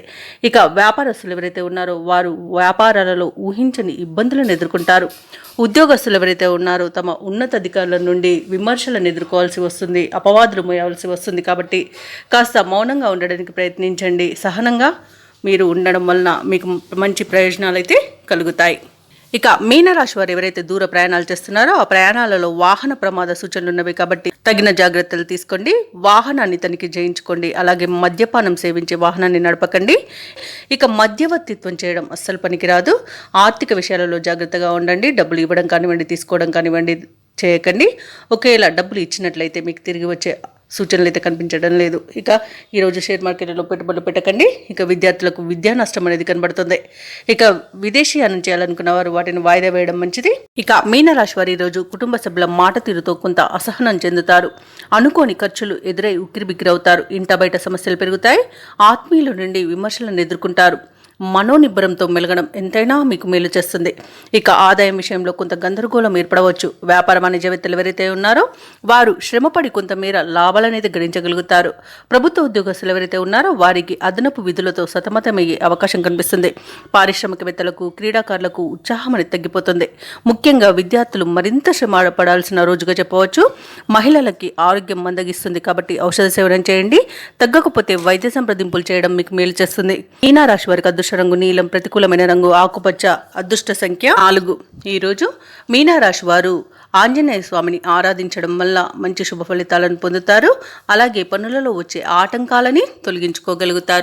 A: ఇక వ్యాపారస్తులు ఎవరైతే ఉన్నారో వారు వ్యాపారాలలో ఊహించని ఇబ్బందులను ఎదుర్కొంటారు. ఉద్యోగస్తులు ఎవరైతే ఉన్నారో తమ ఉన్నతాధికారుల నుండి విమర్శలను ఎదుర్కోవాల్సి వస్తుంది, అపవాదులు మోయాల్సి వస్తుంది. కాబట్టి కాస్త మౌనంగా ఉండడానికి ప్రయత్నించండి. సహనంగా మీరు ఉండడం వలన మీకు మంచి ప్రయోజనాలు అయితే కలుగుతాయి. ఇక మీనరాశి వారు ఎవరైతే దూర ప్రయాణాలు చేస్తున్నారో ఆ ప్రయాణాలలో వాహన ప్రమాద సూచనలు ఉన్నవి కాబట్టి తగిన జాగ్రత్తలు తీసుకోండి. వాహనాన్ని తనిఖీ చేయించుకోండి. అలాగే మద్యపానం సేవించే వాహనాన్ని నడపకండి. ఇక మధ్యవర్తిత్వం చేయడం అస్సలు పనికిరాదు. ఆర్థిక విషయాలలో జాగ్రత్తగా ఉండండి. డబ్బులు ఇవ్వడం కానివ్వండి, తీసుకోవడం కానివ్వండి చేయకండి. ఒకవేళ డబ్బులు ఇచ్చినట్లయితే మీకు తిరిగి వచ్చే సూచనలు అయితే కనిపించడం లేదు. ఇక ఈరోజు షేర్ మార్కెట్లో పెట్టుబడులు పెట్టకండి. ఇక విద్యార్థులకు విద్యా నష్టం అనేది కనబడుతుంది. ఇక విదేశీయానం చేయాలనుకున్న వారు వాటిని వాయిదా వేయడం మంచిది. ఇక మీనరాశి వారు ఈరోజు కుటుంబ సభ్యుల మాట తీరుతో కొంత అసహనం చెందుతారు. అనుకోని ఖర్చులు ఎదురై ఉక్కిరిబిక్కిరవుతారు. ఇంట బయట సమస్యలు పెరుగుతాయి. ఆత్మీయుల నుండి విమర్శలను ఎదుర్కొంటారు. మనోనిబ్బరంతో మెలగడం ఎంతైనా మీకు మేలు చేస్తుంది. ఇక ఆదాయం విషయంలో కొంత గందరగోళం ఏర్పడవచ్చు. వ్యాపార వాణిజ్యవేత్తలు ఎవరైతే ఉన్నారో వారు శ్రమపడి కొంతమేర లాభాలనేది గడించగలుగుతారు. ప్రభుత్వ ఉద్యోగస్తులు ఎవరైతే ఉన్నారో వారికి అదనపు విధులతో సతమతమయ్యే అవకాశం కనిపిస్తుంది. పారిశ్రామికవేత్తలకు, క్రీడాకారులకు ఉత్సాహం అనేది తగ్గిపోతుంది. ముఖ్యంగా విద్యార్థులు మరింత శ్రమ పడాల్సిన రోజుగా చెప్పవచ్చు. మహిళలకి ఆరోగ్యం మందగిస్తుంది కాబట్టి ఔషధ సేవనం చేయండి. తగ్గకపోతే వైద్య సంప్రదింపులు చేయడం మీకు మేలు చేస్తుంది. మీనా రాశి వారికి అదృష్ట రంగు నీలం, ప్రతికూలమైన రంగు ఆకుపచ్చ, అదృష్ట సంఖ్య 4. ఈరోజు మీనరాశి వారు ఆంజనేయ స్వామిని ఆరాధించడం వల్ల మంచి శుభ ఫలితాలను పొందుతారు. అలాగే పనులలో వచ్చే ఆటంకాలని తొలగించుకోగలుగుతారు.